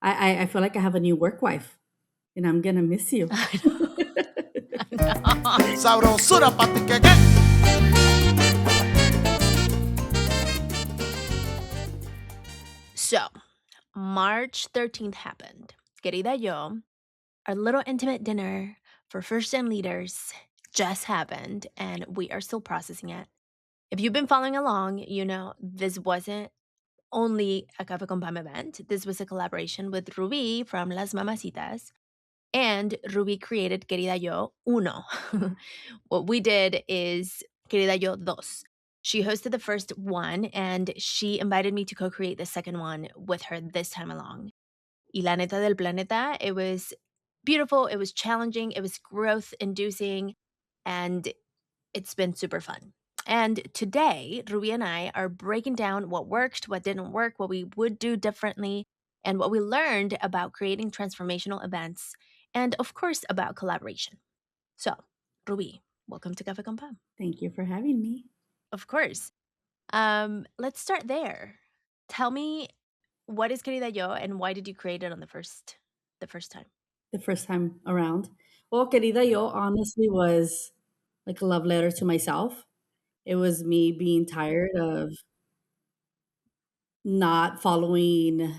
I feel like I have a new work wife, and I'm gonna miss you. I know. I know. Sabrosura pa' ti que qué. So, March 13th happened. Querida Yo, our little intimate dinner for first gen leaders just happened, and we are still processing it. If you've been following along, you know this wasn't only a Cafe con Pam event. This was a collaboration with Ruby from Las Mamacitas, and Ruby created Querida Yo Uno. What we did is Querida Yo Dos. She hosted the first one, and she invited me to co create the second one with her this time along. Y la neta del planeta, it was beautiful, it was challenging, it was growth inducing, and it's been super fun. And today, Ruby and I are breaking down what worked, what didn't work, what we would do differently, and what we learned about creating transformational events, and of course, about collaboration. So, Ruby, welcome to Cafe Compa. Thank you for having me. Of course. Let's start there. Tell me, what is Querida Yo, and why did you create it on the first time? The first time around. Well, Querida Yo honestly was like a love letter to myself. It was me being tired of not following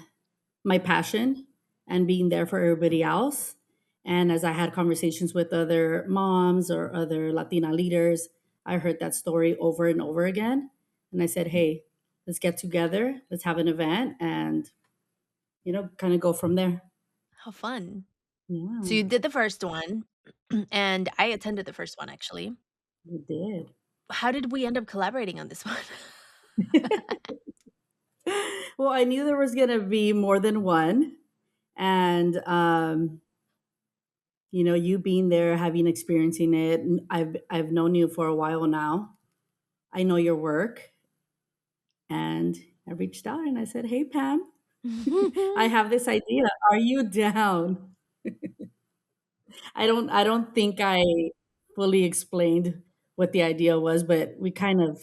my passion and being there for everybody else. And as I had conversations with other moms or other Latina leaders, I heard that story over and over again. And I said, hey, let's get together, let's have an event, and, kind of go from there. How fun. So Yeah, you did the first one, and I attended the first one actually. we did. How did we end up collaborating on this one? Well, I knew there was going to be more than one. And, you being there, having experiencing it, and I've known you for a while now. I know your work, and I reached out and I said, "Hey, Pam, I have this idea. Are you down?" I don't think I fully explained what the idea was, but we kind of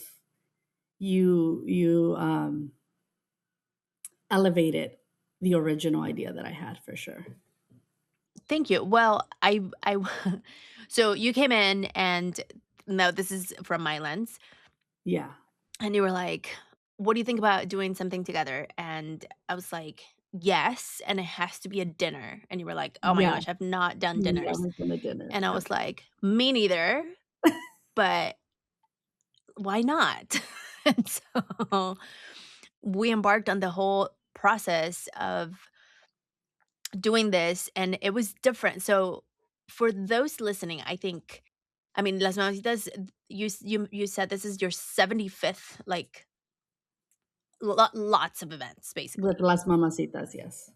you elevated the original idea that I had for sure. Thank you. Well, so you came in and no, this is from my lens, Yeah, and you were like, "What do you think about doing something together?" And I was like, "Yes, and it has to be a dinner." And you were like, "Oh my yeah. gosh, I've not done dinners." Never been a dinner. And I Ever. was like, "Me neither, but why not?" And so we embarked on the whole process of doing this, and it was different. So for those listening, I mean, Las Mamacitas, you said this is your 75th, like, lots of events, With basically, Las Mamacitas, yes.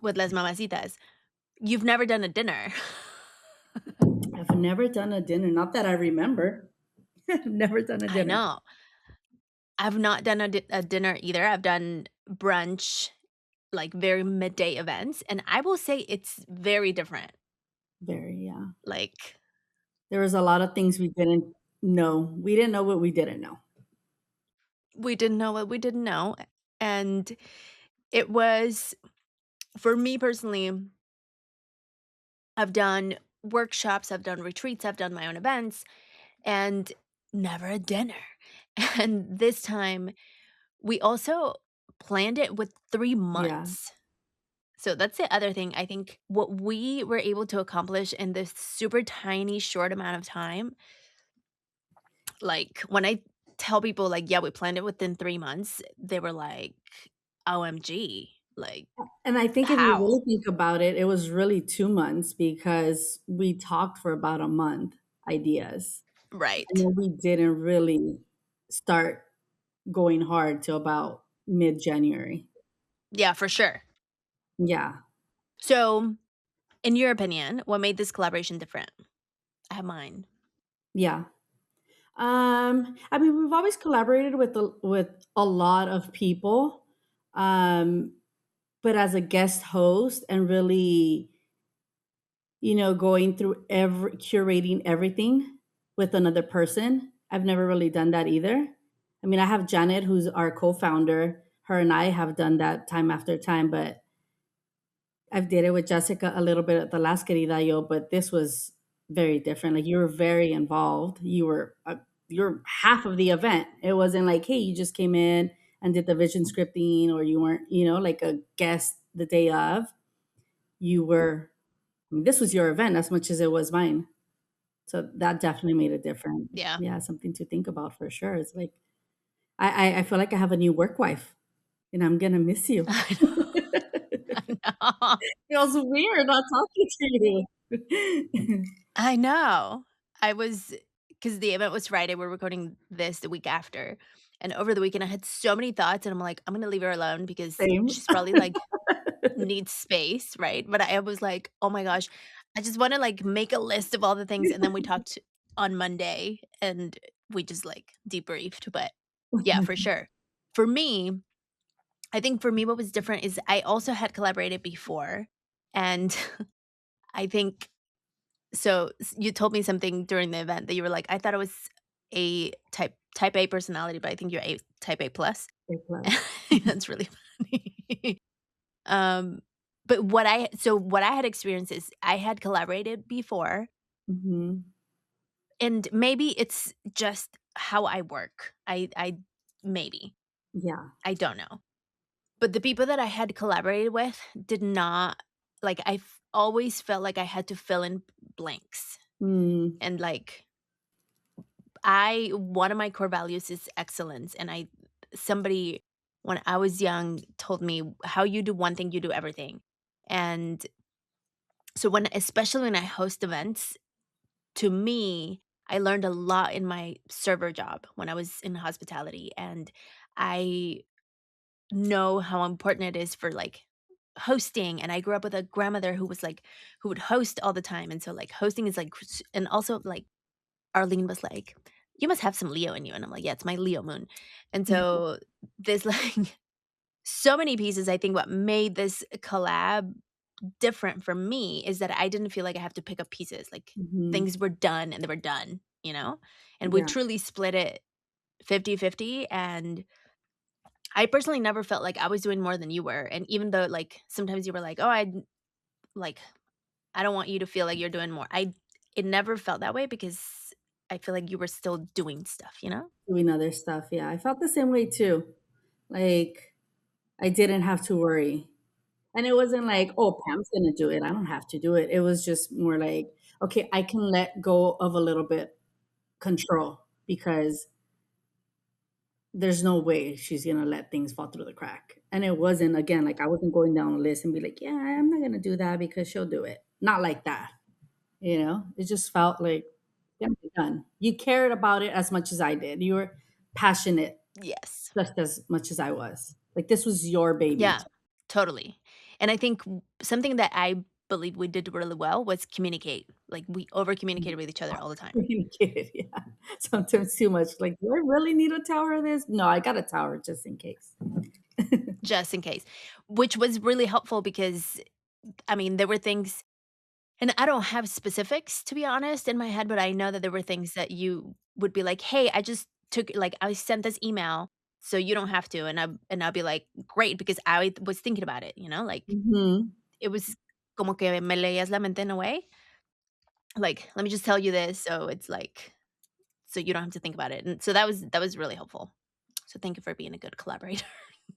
with Las Mamacitas. You've never done a dinner. I've never done a dinner, not that I remember. I've never done a I dinner. know. I've not done a dinner either. I've done brunch, like, very midday events, and I will say it's very different. Very, yeah. Like, There was a lot of things we didn't know. We didn't know what we didn't know. we didn't know what we didn't know, and it was for me personally, I've done workshops, I've done retreats, I've done my own events, and never a dinner. And this time, we also planned it with 3 Yeah. months. So that's the other thing. I think what we were able to accomplish in this super tiny, short amount of time, like, when I tell people, like, "Yeah, we planned it within 3 months," they were like, "OMG, like, And I think if you how?" really think about it, it was really 2 months because we talked for about a month ideas. And Right. then we didn't really start going hard till about mid January. Yeah, for sure. Yeah. So, in your opinion, what made this collaboration different? I have mine. Yeah. I mean, we've always collaborated with a lot of people, um, but as a guest host and really, going through curating everything with another person, I've never really done that either. I mean, I have Janet, who's our co-founder. Her and I have done that time after time, but I've did it with Jessica a little bit at the last Querida Yo, but this was very different. Like you were very involved. You're half of the event. It wasn't like, hey, you just came in and did the vision scripting, or you weren't, like a guest the day of. You were. I mean, this was your event as much as it was mine. So that definitely made a difference. Yeah. Yeah, something to think about for sure. It's like I feel like I have a new work wife, and I'm gonna miss you. I know. I know. Feels weird not talking to you. I know. I was because the event was Friday, we're recording this the week after, and over the weekend, I had so many thoughts, and I'm like, "I'm gonna leave her alone because Same. she's probably, like, needs space," right? But I was like, "Oh my gosh, I just wanna, like, make a list of all the things," and then we talked on Monday, and we just, like, debriefed, but yeah, for sure. For me, I think for me, what was different is I also had collaborated before, and I think so you told me something during the event that you were like, "I thought it was a type A personality, but I think you're a type A plus." A plus. That's really funny. Um, but what I had experienced is I had collaborated before, Mhm. and maybe it's just how I work. I maybe, Yeah. I don't know. But the people that I had collaborated with did not like, always felt like I had to fill in blanks, Mm. and, like, I one of my core values is excellence, and I somebody when I was young told me, "How you do one thing, you do everything." And so when especially when I host events, to me, I learned a lot in my server job when I was in hospitality, and I know how important it is for, like, hosting, and I grew up with a grandmother who was, like who would host all the time, and so, like, hosting is, like and also, like, Arlene was like, "You must have some Leo in you," and I'm like, "Yeah, it's my Leo moon." And so there's, like, so many pieces, I think what made this collab different for me is that I didn't feel like I have to pick up pieces, like, Mhm. things were done and they were done, you know? And we Yeah. truly split it 50-50, and I personally never felt like I was doing more than you were, and even though, like, sometimes you were like, "Oh, like, I don't want you to feel like you're doing more." It never felt that way because I feel like you were still doing stuff, you know? Doing other stuff, yeah. I felt the same way too. Like, I didn't have to worry. And it wasn't like, "Oh, Pam's gonna do it. I don't have to do it." It was just more like, "Okay, I can let go of a little bit control because there's no way she's gonna let things fall through the crack." And it wasn't again, like, I wasn't going down a list and be like, "Yeah, I'm not gonna do that because she'll do it." Not like that, you know? It just felt like, "Yeah, be done." You cared about it as much as I did. You were passionate Yes. just as much as I was. Like, this was your baby. Yeah, totally. And I think something that I believe we did really well was communicate. Like, we over communicated with each other all the time, Communicated, yeah. Sometimes too much, like, "Do I really need to tell her this?" No, I gotta tell her just in case. just in case, which was really helpful because, I mean, there were things and I don't have specifics, to be honest, in my head, but I know that there were things that you would be like, "Hey, I just took like, I sent this email, so you don't have to," and I'll be like, "Great," because I was thinking about it, you know, like, Mhm. it was como que me leías la mente in a way, like, "Let me just tell you this," so it's like so you don't have to think about it, and so that was really helpful. So thank you for being a good collaborator.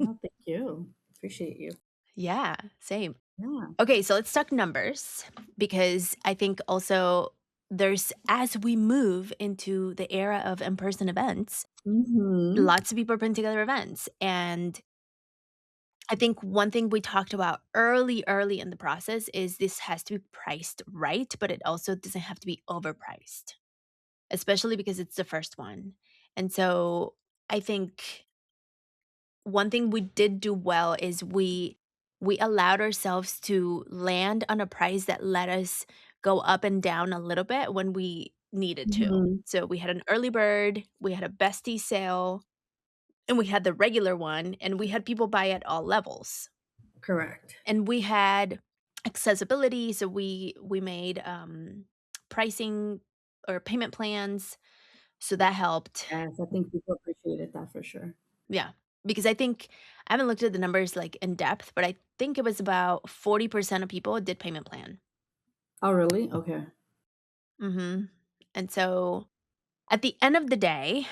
Oh, thank you. Appreciate you. Yeah, same. Yeah. Okay, so let's talk numbers because I think also there's as we move into the era of in-person events, Mhm. lots of people are putting together events. And I think one thing we talked about early in the process is this has to be priced right, but it also doesn't have to be overpriced, especially because it's the first one. And so I think one thing we did do well is we allowed ourselves to land on a price that let us go up and down a little bit when we needed to. Mhm. So we had an early bird, we had a bestie sale, and we had the regular one, and we had people buy at all levels. Correct. And we had accessibility, so we made pricing or payment plans, so that helped. Yes, I think people appreciated that for sure. Yeah, because I think I haven't looked at the numbers like in depth, but I think it was about 40% of people did payment plan. Oh, really? Okay. Mhm. And so at the end of the day,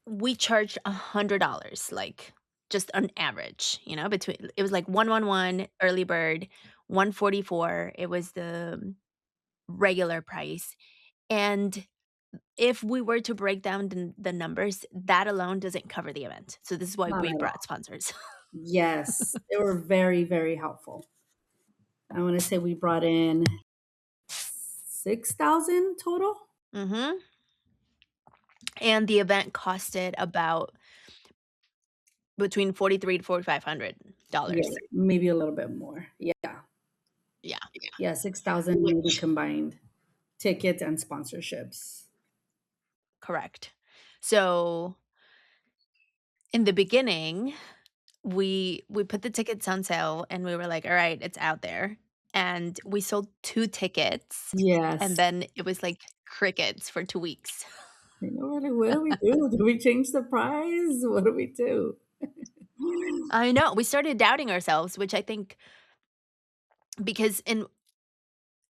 we charged $100, like, just on average, between it was like 111 early bird, 144, it was the regular price, and if we were to break down the numbers, that alone doesn't cover the event, so this is why Not we at brought all. sponsors. Yes, they were very, very helpful. I want to say we brought in 6,000 total. Mhm, and the event costed about between 43 to Yeah, $4,500. maybe a little bit more. Yeah. Yeah, Yeah, 6,000 maybe which combined tickets and sponsorships. correct. So, in the beginning we put the tickets on sale and we were like, "All right, it's out there." And we sold 2 tickets, and Yes. then it was like crickets for 2 weeks. You know, we're like, what do we do? Do we change the price? What do we do? I know, we started doubting ourselves, which I think because in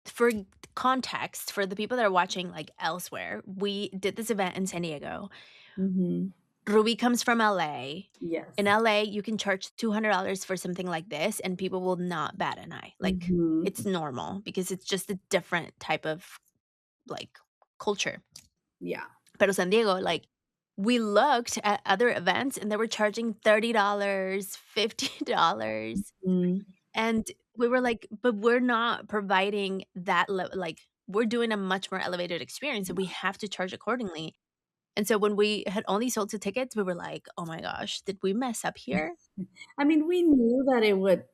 for context, for the people that are watching, like, elsewhere, we did this event in San Diego. Hmm. Ruby comes from LA. In Yes. LA, you can charge $200 for something like this, and people will not bat an eye. Like, Hmm. it's normal because it's just a different type of, like, culture. Yeah. Pero San Diego, like, we looked at other events, and they were charging $30, $50, Mm. and we were like, "But we're not providing that like, we're doing a much more elevated experience, and we have to charge accordingly." And so when we had only sold 2 tickets, we were like, "Oh my gosh, did we mess up here?" I mean, we knew that it would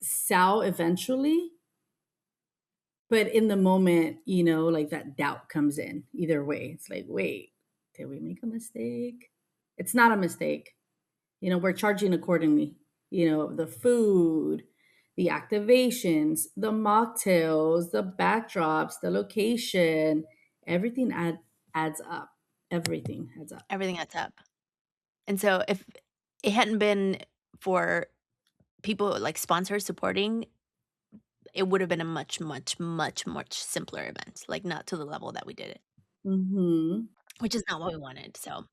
sell eventually, but in the moment, like that doubt comes in either way. It's like, wait, did we make a mistake? It's not a mistake. We're charging accordingly. The food, the activations, the mocktails, the backdrops, the location, everything adds up. Everything adds up. Everything adds up. And so if it hadn't been for people, like, sponsors supporting, it would have been a much, much, much, much simpler event, like, not to the level that we did it, Hmm. which is not what we wanted, so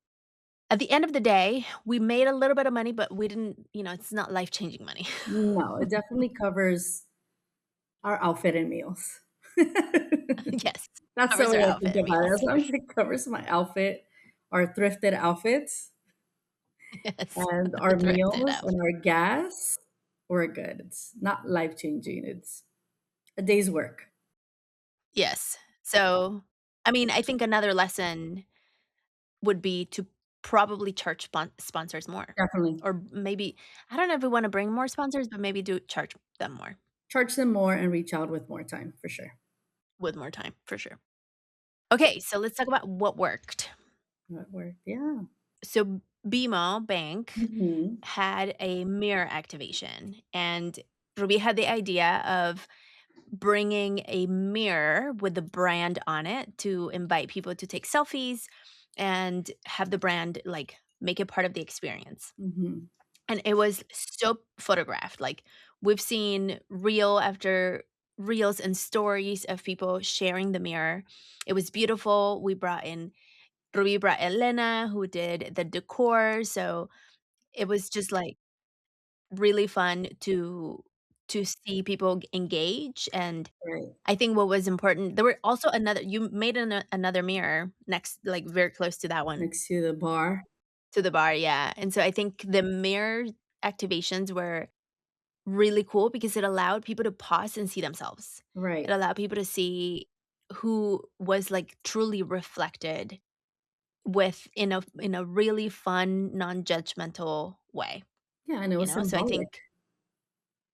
at the end of the day, we made a little bit of money, but we didn't it's not life-changing money. No, it definitely covers our outfit and meals. Yes, That's the covers our way I outfit think and about it. meals. As long as it covers my outfit, our thrifted outfits, Yes, and our thrifted meals out. and our gas, we're good. It's not life changing. It's a day's work. Yes. So, I mean, I think another lesson would be to probably charge sponsors more, Definitely or maybe I don't know if we wanna bring more sponsors, but maybe do charge them more charge them more and reach out with more time for sure. with more time, for sure. Okay, so let's talk about what worked. That worked. Yeah. So, BMO Bank Hmm. had a mirror activation, and Ruby had the idea of bringing a mirror with the brand on it to invite people to take selfies and have the brand, like, make it part of the experience. Hmm. And it was so photographed, like, we've seen reel after reels and stories of people sharing the mirror. It was beautiful. Ruby brought Elena, who did the decor, so it was just, like, really fun to see people engage, and Right. I think what was important there were also another you made another mirror next like, very close to that one, Next to the bar. to the bar, yeah, and so I think the mirror activations were really cool because it allowed people to pause and see themselves. It Right. allowed people to see who was, like, truly reflected in a really fun, non-judgmental way, Yeah. And it was so I symbolic. think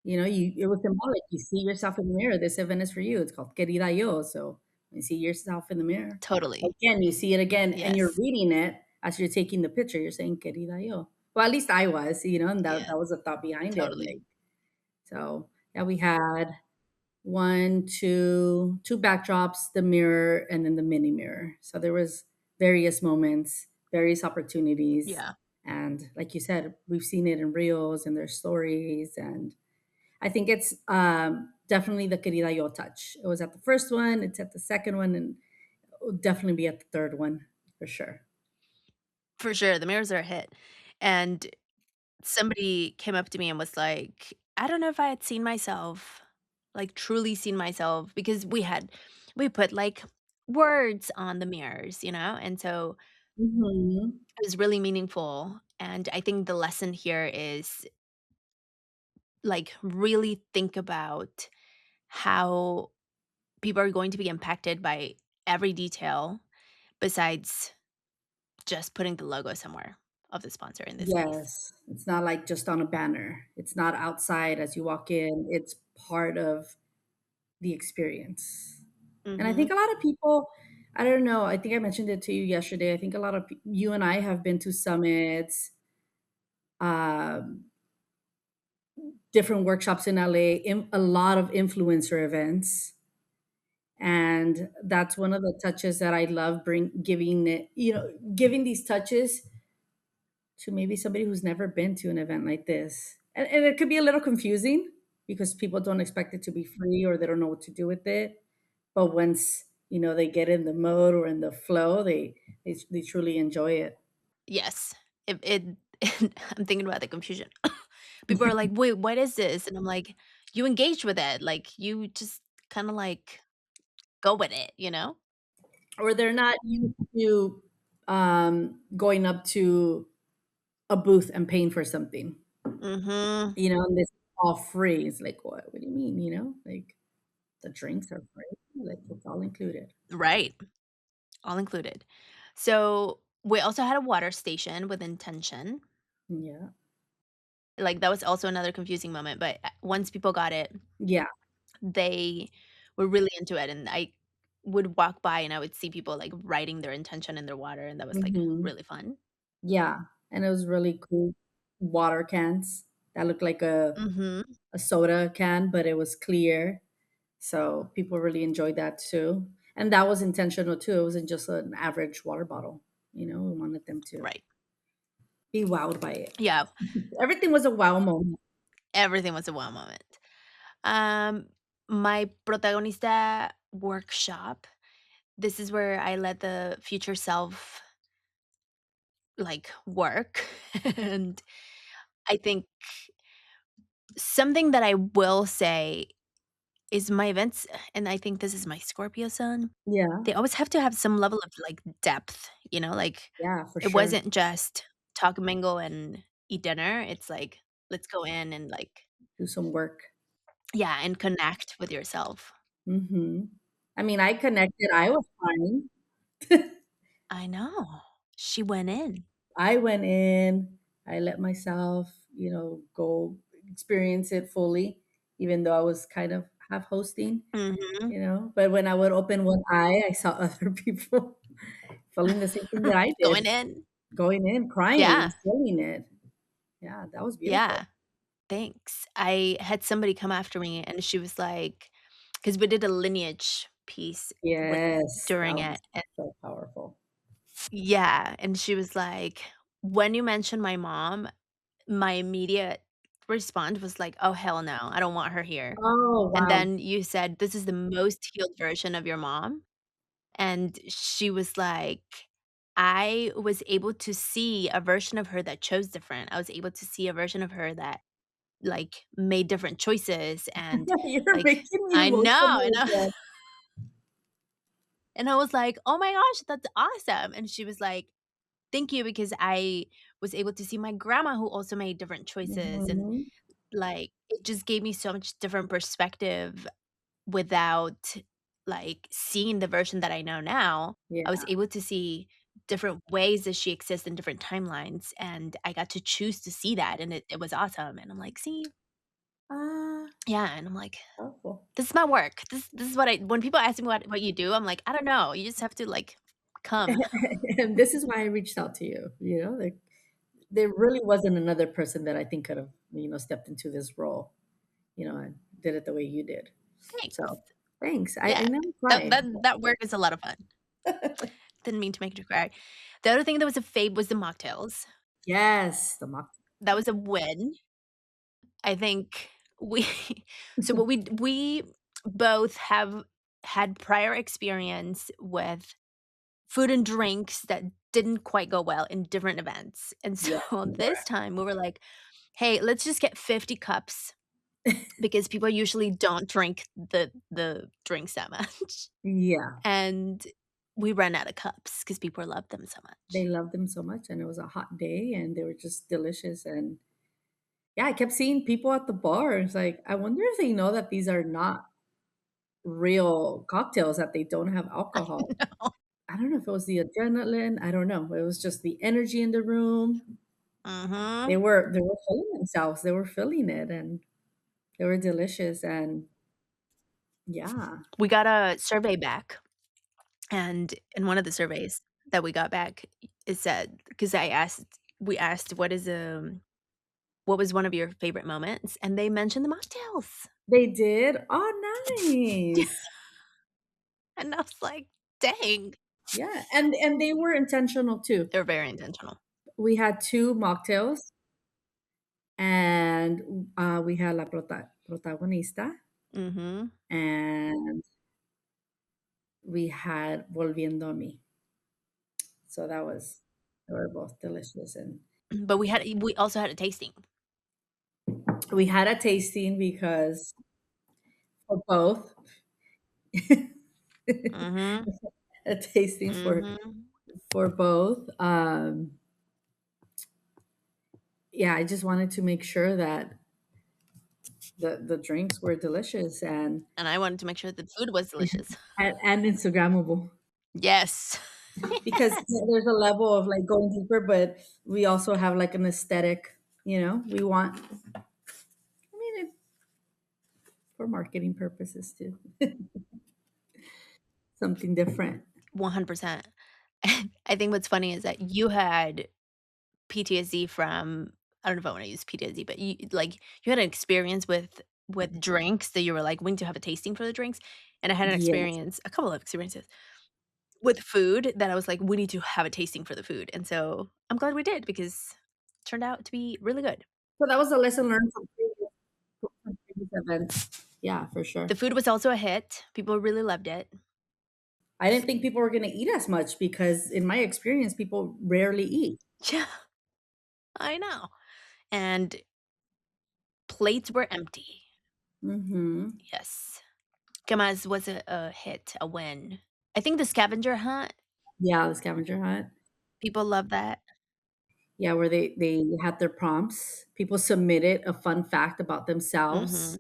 It was symbolic. You see yourself in the mirror. This event is for you. It's called Querida Yo. So you see yourself in the mirror. totally. Again, you see it again, and you're Yes. reading it as you're taking the picture. You're saying Querida Yo. Well, at least I was, and that, Yeah, that was the thought behind it. totally. Like, so yeah, we had two backdrops, the mirror, and then the mini mirror. So there was various moments, various opportunities, Yeah. And like you said, we've seen it in reels and their stories. And I think it's definitely the Querida Yo touch. It was at the first one, it's at the second one, and it will definitely be at the third one for sure. For sure, the mirrors are a hit. And somebody came up to me and was like, "I don't know if I had seen myself, like, truly seen myself," because we put, like, words on the mirrors, you know? And so Hmm. it was really meaningful, and I think the lesson here is, like, really think about how people are going to be impacted by every detail besides just putting the logo somewhere of the sponsor in this case. Yes, it's not like just on a banner. It's not outside as you walk in. It's part of the experience. And I think Mhm. a lot of people, I don't know, I think I mentioned it to you yesterday. I think a lot of you and I have been to summits, um, different workshops in LA, a lot of influencer events. And that's one of the touches that I love giving it, giving these touches to maybe somebody who's never been to an event like this. And it could be a little confusing because people don't expect it to be free or they don't know what to do with it. But once, they get in the mode or in the flow, they truly enjoy it. Yes. It I'm thinking about the confusion. People are like, "Wait, what is this?" And I'm like, "You engage with it, like, you just kinda, like, go with it, you know?" Or they're not used to going up to a booth and paying for something, Mhm. and this is all free. It's like, what do you mean? Like the drinks are free, like it's all included. Right. All included. So, we also had a water station with intention. Yeah. Like, that was also another confusing moment, but, once people got it, Yeah. they were really into it, and I would walk by and I would see people, like, writing their intention in their water, and that was, like, Hmm. really fun. Yeah. And it was really cool water cans that looked like Mhm. a soda can, but it was clear. So people really enjoyed that too. And that was intentional too. It wasn't just an average water bottle. We wanted them to Right. be wowed by it. Yeah. Everything was a wow moment. Everything was a wow moment. Um, my protagonista workshop, this is where I let the future self, like, work, and I think something that I will say is my events, and I think this is my Scorpio sun, Yeah. they always have to have some level of, like, depth, you know, like, Yeah, for it sure. wasn't just talk, mingle, and eat dinner, it's like, let's go in and, like, Do some work. yeah, and connect with yourself. Hmm. I mean, I connected. I was fine. I know. She went in. I went in. I let myself, go experience it fully, even though I was kind of half hosting. Mhm. But when I would open one eye, I saw other people feeling the same thing that I Going did, in. going in, crying, Yeah, feeling it. Yeah, that was beautiful. yeah, thanks. I had somebody come after me, and she was like, because we did a lineage piece with Yes, that during was it, and so powerful. yeah, and she was like, "When you mentioned my mom, my immediate response was like, 'Oh, hell no, I don't want her here.'" Oh, And wow. then you said, "This is the most healed version of your mom." And she was like, "I was able to see a version of her that chose different. I was able to see a version of her that, like, made different choices," and, You're like making me I know, emotional and I again. and I was like, "Oh my gosh, that's awesome," and she was like, "Thank you, because I was able to see my grandma who also made different choices," and, Mhm. like, it just gave me so much different perspective without, like, seeing the version that I know now. I was Yeah. able to see different ways that she exists in different timelines, and I got to choose to see that, and it was awesome, and I'm like, "See?" Ah, Yeah, and I'm like, powerful. "This is my work. This is what I" when people ask me what you do, I'm like, "I don't know. You just have to, like, come." And this is why I reached out to you, like there really wasn't another person that I think could have, stepped into this role, and did it the way you did. Thanks. So thanks. I Yeah. never That cried. that that work is a lot of fun. Didn't mean to make you cry. The other thing that was a fave was the mocktails. Yes, the mock. That was a win. I think we so what we both have had prior experience with food and drinks that didn't quite go well in different events, and so Yeah, this time we were like, "Hey, let's just get 50 cups," because people usually don't drink the drinks that much, yeah. and we ran out of cups because people love them so They much. loved them so much, and it was a hot day, and they were just delicious. And yeah, I kept seeing people at the bar. It's like, I wonder if they know that these are not real cocktails, that they don't have alcohol. I don't know if it was the adrenaline. I don't know. It was just the energy in the room. Mhm. They were feeling themselves. They were feeling it, and they were delicious. And yeah, We got a survey back, and in one of the surveys that we got back, it said, because I asked we asked, what was one of your favorite moments?" And they mentioned the mocktails. they did. Oh, nice. And I was like, "Dang." Yeah, and they were intentional too. They were very intentional. We had two mocktails, and we had protagonista, Mhm. and we had volviendo a mí. So that was, they were both delicious, and But we also had a tasting. we had a tasting because for both, Mhm. a tasting Mhm. for both. Yeah, I just wanted to make sure that the drinks were delicious And I wanted to make sure the food was delicious. and Instagrammable, Yes. because there's a level of like going deeper, but we also have like an aesthetic. We want. I mean, for marketing purposes too, something different. 100%. I think what's funny is that you had PTSD from, I don't know if I wanna use PTSD, but you had an experience with drinks that you were like, "We need to have a tasting for the drinks," and I had an Yes. experience, a couple of experiences with food that I was like, "We need to have a tasting for the food," and so I'm glad we did because it turned out to be really good. So that was a lesson learned from previous events. Yeah, for sure. The food was also a hit. People really loved it. I didn't think people were going to eat as much because, in my experience, people rarely eat. Yeah, I know, and plates were empty. Hmm. Yes. ¿Qué más was a hit, a win? I think the scavenger hunt, Yeah, the scavenger hunt. people love that. Yeah, where they had their prompts. People submitted a fun fact about Mhm. themselves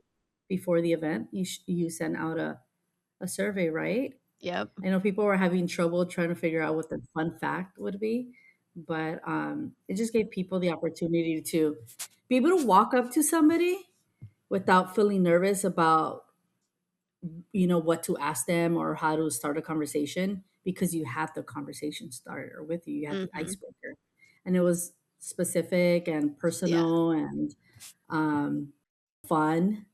before the event. You sent out a survey, right? Yep. I know people were having trouble trying to figure out what the fun fact would be, but it just gave people the opportunity to be able to walk up to somebody without feeling nervous about what to ask them or how to start a conversation, because you had the conversation starter with you. You had the Mhm. icebreaker, and it was specific and Yeah. personal and um, fun,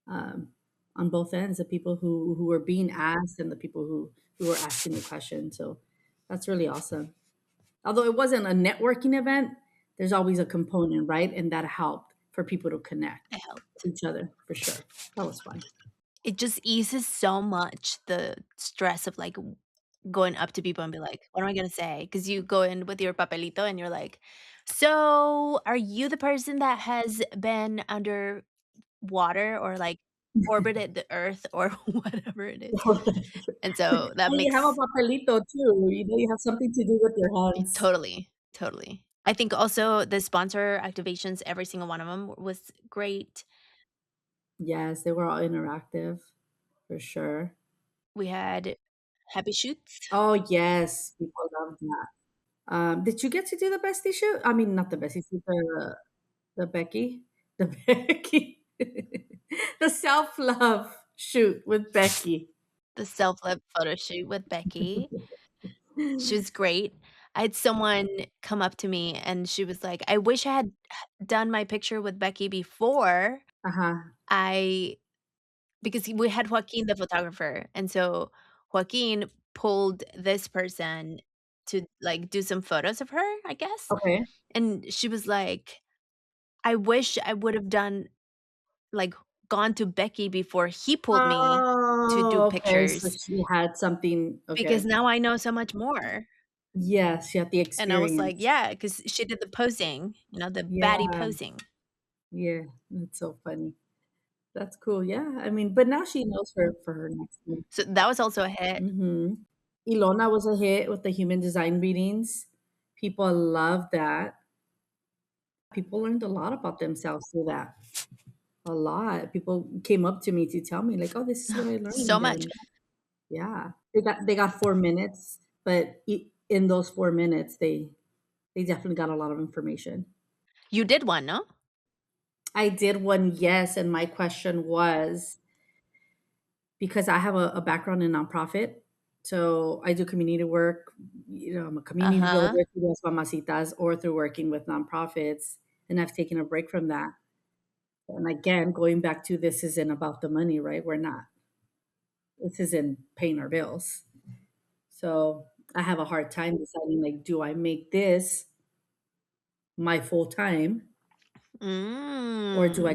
um, on both ends, the people who were being asked and the people who were asking the question. So that's really awesome. Although it wasn't a networking event, there's always a component, right? And that helped for people to connect It helped. with each other for sure. That was fun. It just eases so much the stress of, like, going up to people and be like, "What am I gonna say?" Say? Because you go in with your papelito and you're like, "So, are you the person that has been under water or, like, orbited the Earth," or whatever it is? And so that And you have a makes papelito too. You have something to do with your hands. totally, totally. I think also the sponsor activations, every single one of them was great. Yes, they were all interactive for sure. We had happy shoots. Oh yes, people love that. Did you get to do the bestie shoot? I mean, not the bestie shoot, the Becky, the Becky, the self love shoot with Becky. The self-love photo shoot with Becky. She was great. I had someone come up to me and she was like, "I wish I had done my picture with Becky before Uh huh. I," because we had Joaquin, the photographer, and so Joaquin pulled this person to, like, do some photos of her, I guess, Okay. and she was like, "I wish I would have done like, gone to Becky before he pulled me to do Oh, okay, so pictures she had something okay. because now I know so much more." Yes, she had the And I was like, experience. "Yeah," because she did the posing, the baddie Yeah, posing. yeah, that's so funny. That's cool, yeah, I mean, but now she knows her for her next one. So that was also a hit. Mhm. Ilona was a hit with the human design readings. People loved that. People learned a lot about themselves through that. A lot. People came up to me to tell me like, "Oh, this is what I So learned," much. and yeah. They got 4 minutes, but in those 4 minutes, they definitely got a lot of information. You did one, no? I did one, yes, and my question was because I have a background in nonprofit, so I do community work. I'm a community Uh-huh. builder through Las Mamacitas or through working with nonprofits, and I've taken a break from that. And again, going back to this isn't about the money, right? We're not. This isn't paying our bills. So I have a hard time deciding like, do I make this my full time, or do Mm. I,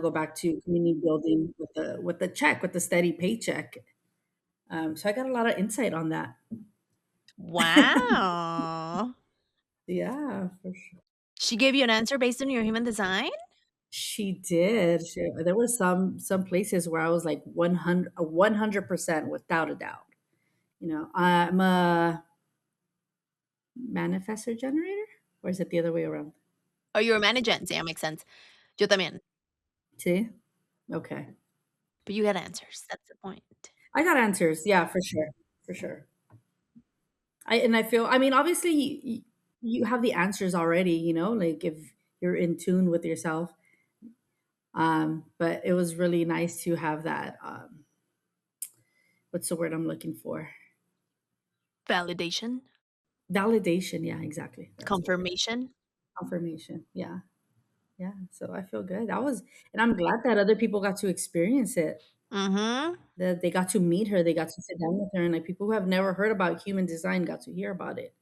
go back to community building with the check, with the steady paycheck? So I got a lot of insight on that. Wow. Yeah, for sure. She gave you an answer based on your human design? She did. There were some places where I was like 100% without a doubt. I'm a manifestor generator, or is it the other way around? Oh, you're a management. Yeah, makes sense. Yo también. See? Okay. But you got answers. That's the point. I got answers. Yeah, for sure. For sure. I feel, I mean, obviously you have the answers already, like if you're in tune with yourself. But it was really nice to have that, what's the word I'm looking for? Validation, Validation. Yeah, exactly. That's the word. confirmation. Confirmation. Yeah. Yeah. So I feel good. And I'm glad that other people got to experience it. Mhm. That they got to meet her, they got to sit down with her, and like people who have never heard about human design got to hear about it.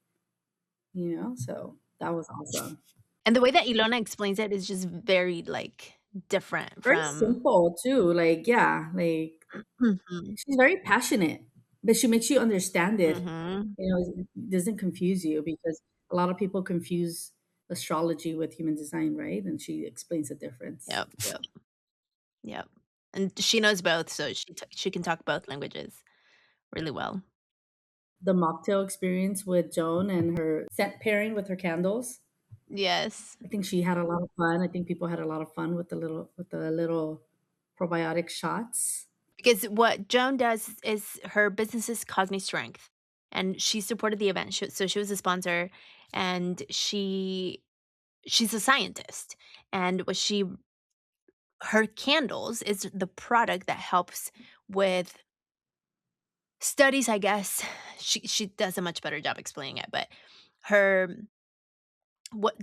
So that was awesome. And the way that Ilona explains it is just very, like, different Very from simple too. Like, yeah, like Mhm. she's very passionate, but she makes you understand it. Mhm. It doesn't confuse you because a lot of people confuse astrology with human design, right? And she explains the difference. Yep, yep, yep. And she knows both, so she can talk both languages really well. The mocktail experience with Joan and her scent pairing with her candles. Yes. I think she had a lot of fun. I think people had a lot of fun with the little probiotic shots. Because what Joan does is her business is Cogni Strength, and she supported the event. So she was a sponsor, and she's a scientist. And what she her candles is the product that helps with studies, I guess. She does a much better job explaining it, but her what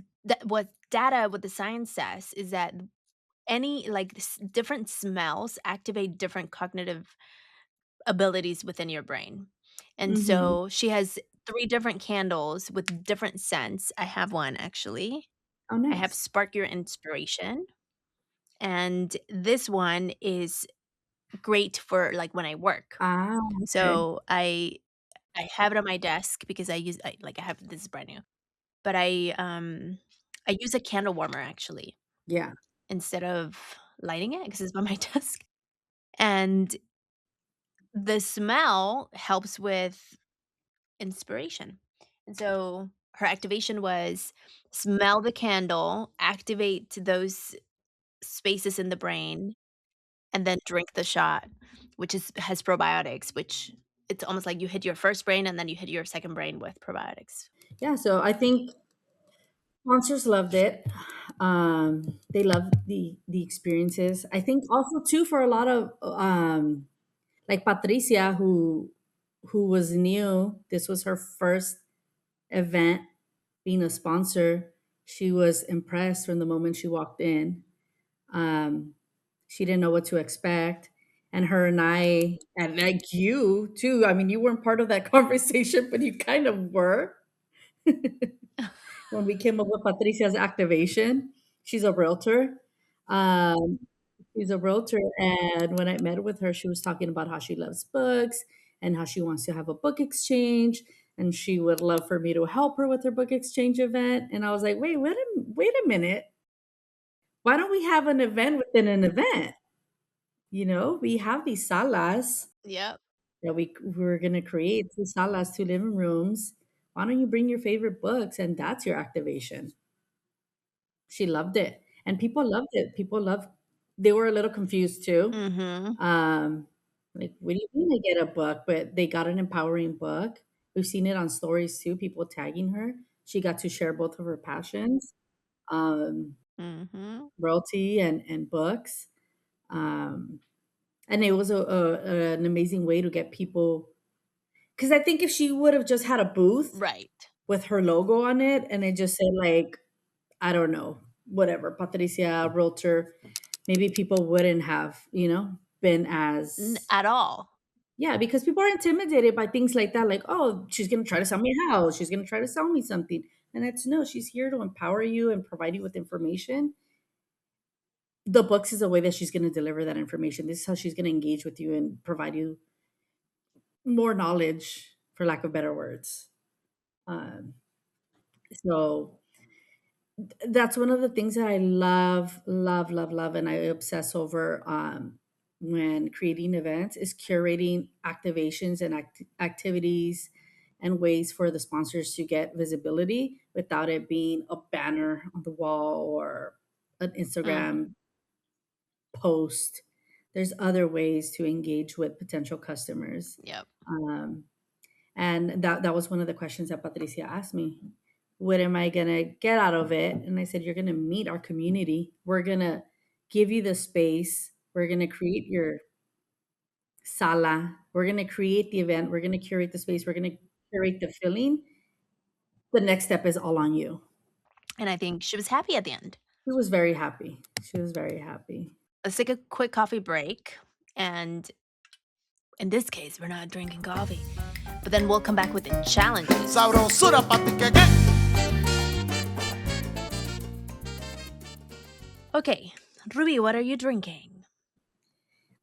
what data what the science says is that any like different smells activate different cognitive abilities within your brain. And Mhm. so she has 3 different candles with different scents. I have one actually. Oh, I have nice. Spark Your Inspiration, and this one is great for, like, when I work. Ah, okay. So I have it on my desk because I have this is brand new, but I use a candle warmer actually Yeah. instead of lighting it because it's by my desk, and the smell helps with inspiration. And so her activation was smell the candle, activate those spaces in the brain, and then drink the shot, which has probiotics, which it's almost like you hit your first brain and then you hit your second brain with probiotics. Yeah, so I think sponsors loved it. They loved the experiences. I think also too for a lot of like Patricia who was new. This was her first event being a sponsor. She was impressed from the moment she walked in. Um, she didn't know what to expect. And her and I, and like you too. I mean, you weren't part of that conversation, but you kind of were when we came up with Patricia's activation. She's a realtor. Um, she's a realtor, and when I met with her, she was talking about how she loves books and how she wants to have a book exchange, and she would love for me to help her with her book exchange event. And I was like, wait a minute. Why don't we have an event within an event? You know, we have these salas Yep. that we're gonna create, 2 salas, 2 living rooms. Why don't you bring your favorite books and that's your activation? She loved it, and people loved it. People loved they were a little confused too. Mhm. Um, like, "What do you mean I get a book?" But they got an empowering book. We've seen it on stories too, people tagging her. She got to share both of her passions, um, Mhm. royalty and books. Um, and it was an amazing way to get people. Because I think if she would have just had a booth Right. with her logo on it and it just said, like, I don't know, whatever, Patricia, realtor, maybe people wouldn't have, been as, At all. yeah, because people are intimidated by things like that. Like, oh, she's going to try to sell me a house. She's going to try to sell me something. And it's no, she's here to empower you and provide you with information. The books is a way that she's going to deliver that information. This is how she's going to engage with you and provide you more knowledge, for lack of better words. Um, so that's one of the things that I love, love, love, love, and I obsess over when creating events is curating activations and activities and ways for the sponsors to get visibility without it being a banner on the wall or an Mhm. Instagram post. There's other ways to engage with potential customers. Yep. Um, and that was one of the questions that Patricia asked me. What am I going to get out of it? And I said, you're going to meet our community. We're going to give you the space. We're going to create your sala. We're going to create the event. We're going to curate the space. We're going to curate the feeling. The next step is all on you. And I think she was happy at the end. She was very happy. She was very happy. Let's take a quick coffee break, and in this case, we're not drinking coffee, but then we'll come back with the challenges. Sabrosura pa' ti que que. Okay, Ruby, what are you drinking?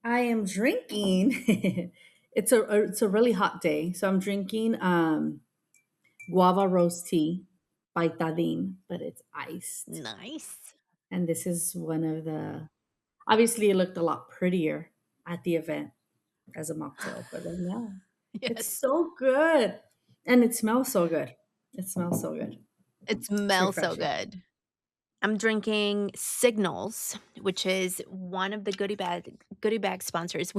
I am drinking. It's a really hot day, so I'm drinking guava rose tea by Tadin, but it's iced. Nice. And this is one of the obviously it looked a lot prettier at the event as a mocktail, but then yeah, it's Yes. so good. And it smells so good. It smells so good. It It's smells so refreshing. good. I'm drinking Signals, which is one of the goodie bag sponsors.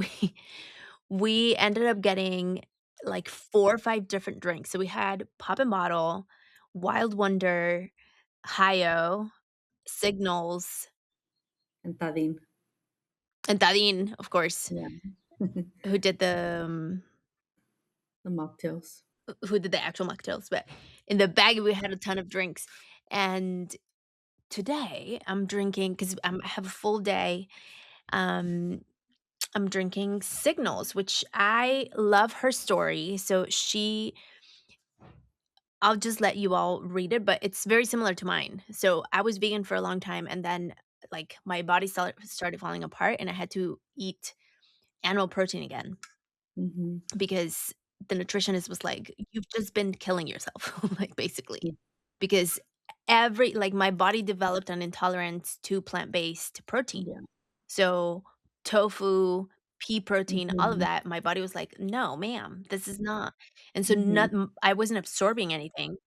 We ended up getting like 4 or 5 different drinks. So we had Pop and Bottle, Wild Wonder, Hi-O, Signals, And Tadin. and Tadin, of course, Yeah. who did The mocktails. the actual mocktails. But in the bag, we had a ton of drinks. And today I'm drinking because I have a full day. Um, I'm drinking Signals, which I love her story. So I'll just let you all read it, but it's very similar to mine. So I was vegan for a long time, and then like my body started falling apart, and I had to eat animal protein again Hmm. because the nutritionist was like, "You've just been killing yourself," like basically, because every like my body developed an intolerance to plant-based protein. Yeah. So tofu, pea protein, all of Hmm. that, my body was like, "No, ma'am, this is not." And so Hmm. I wasn't absorbing anything.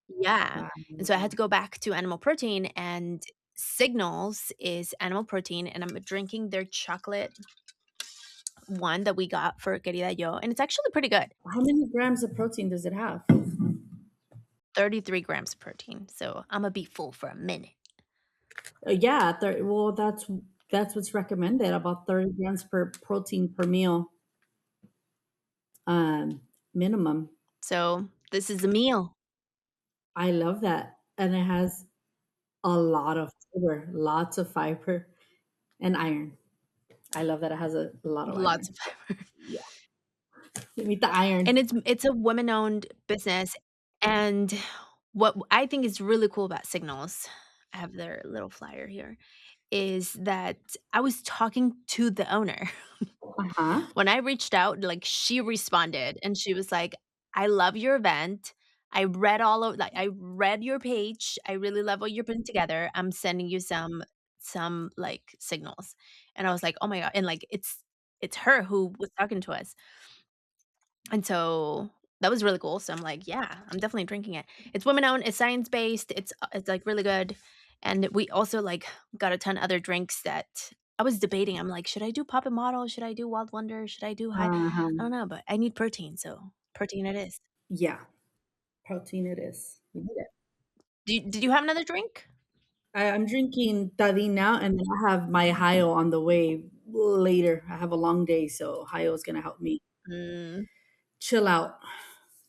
Yeah. And so I had Wow. to go back to animal protein, and Signals is animal protein, and I'm drinking their chocolate one that we got for Querida Yo, and it's actually pretty good. How many grams of protein does it have? 33 grams of protein. So I'm gonna be full for a minute. Yeah, well, that's what's recommended, about 30 grams per protein per meal, minimum. So this is a meal. I love that, and it has a lot of fiber, lots of fiber and iron. I love that it has a lot of Lots iron. of fiber. Yeah, give me the And iron. it's a women-owned business, and what I think is really cool about Signals, I have their little flyer here, is that I was talking to the owner. Uh huh. When I reached out, like, she responded, and she was like, "I love your event. I read your page. I really love what you're putting together. I'm sending you some, like, signals." And I was like, "Oh my god," and, like, it's her who was talking to us. And so that was really cool. So I'm like, "Yeah, I'm definitely drinking it." It's women-owned, it's science-based, it's, like, really good. And we also, like, got a ton of other drinks that I was debating. I'm like, "Should I do Pop and Model? Should I do Wild Wonder? Should I do High?" Uh huh. I don't know, but I need protein, so protein it is. Yeah, protein it is. We need it. Did you have another drink? I'm drinking Tadin now, and then I have my Hayo on the way later. I have a long day, so Hayo is gonna help me Mm, chill out.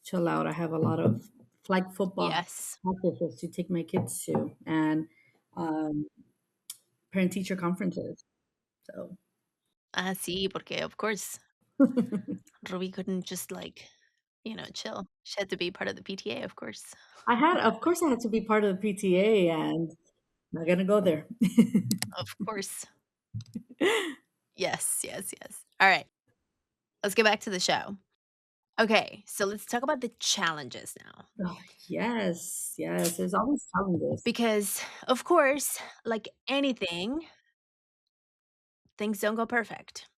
Chill out. I have a lot of flag football yes. practices to take my kids to, and um, parent teacher conferences. So Ah, sí, porque of course Ruby couldn't just, like, chill. She had to be part of the PTA, of course. of course, I had to be part of the PTA, and I'm not gonna go there. Of course. Yes, yes, yes. Alright, let's get back to the show. Okay, so let's talk about the challenges now. Oh, yes, yes. There's always challenges. Because, of course, like anything, things don't go perfect.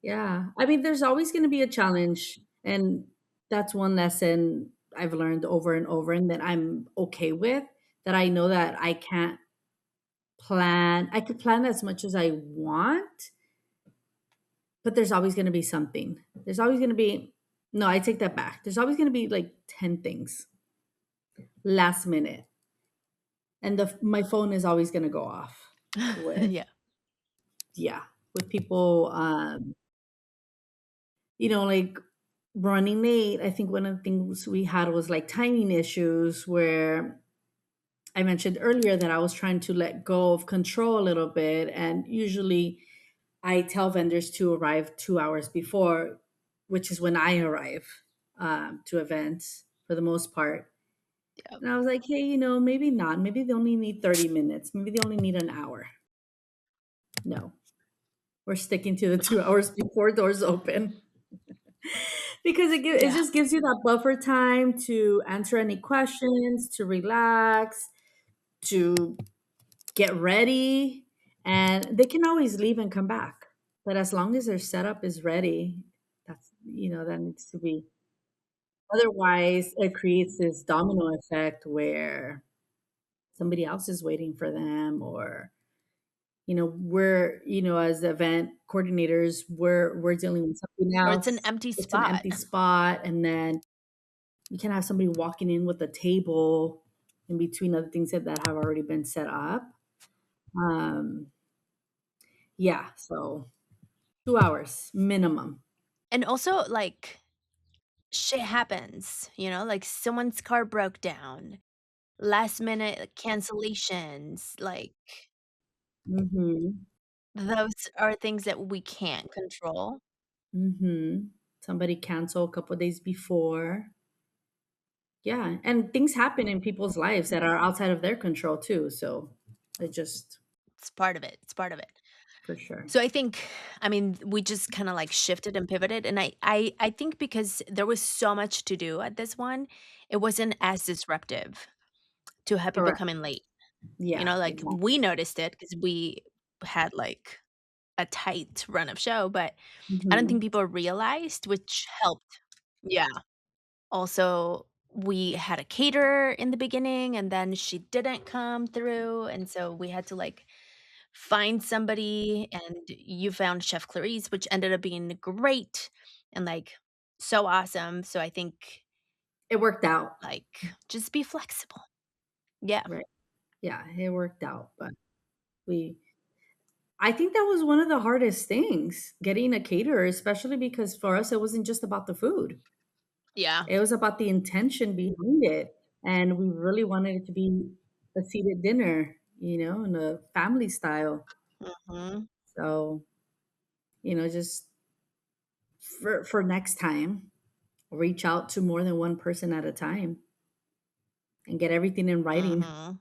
Yeah. I mean, there's always going to be a challenge. And that's one lesson I've learned over and over and that I'm okay with. That I know that I can't plan. I could plan as much as I want, but there's always going to be something. There's always going to be, no, I take that back. There's always going to be like 10 things last minute. And my phone is always going to go off with, Yeah. yeah, with people, like running late. I think one of the things we had was like timing issues where I mentioned earlier that I was trying to let go of control a little bit. And usually I tell vendors to arrive 2 hours before, which is when I arrive to events for the most part. Yep. And I was like, hey, maybe not. Maybe they only need 30 minutes. Maybe they only need an hour. No, we're sticking to the 2 hours before doors open. Because it Yeah. just gives you that buffer time to answer any questions, to relax, to get ready, and they can always leave and come back. But as long as their setup is ready, that needs to be. Otherwise, it creates this domino effect where somebody else is waiting for them, or we're as event coordinators, we're dealing with something Or it's an else. empty It's an spot. empty spot, and then you can have somebody walking in with a table in between other things that have already been set up. Um, yeah, so 2 hours minimum. And also, like, shit happens, like someone's car broke down, last minute cancellations, like, Mm-hmm. those are things that we can't control. Mm-hmm. Somebody cancel a couple of days before. Yeah, and things happen in people's lives that are outside of their control too. So it just It's part of it. It's part of it. for sure. So I mean, we just kinda, like, shifted and pivoted, and I think because there was so much to do at this one, it wasn't as disruptive to have people Correct. come in late. Yeah, Like, exactly. we noticed it because we had, like, a tight run of show, but I don't think Mm-hmm. people realized, which helped. Yeah. Also, we had a caterer in the beginning, and then she didn't come through, and so we had to, like, find somebody, and you found Chef Clarice, which ended up being great and, like, so awesome. So I think, It worked out. like, just be flexible. Yeah. Right. Yeah, it worked out. But we I think that was one of the hardest things, getting a caterer, especially because for us it wasn't just about the food. Yeah. It was about the intention behind it. And we really wanted it to be a seated dinner, in a family style. Mhm. So, Just for next time, reach out to more than one person at a time and get everything in writing. Mm-hmm.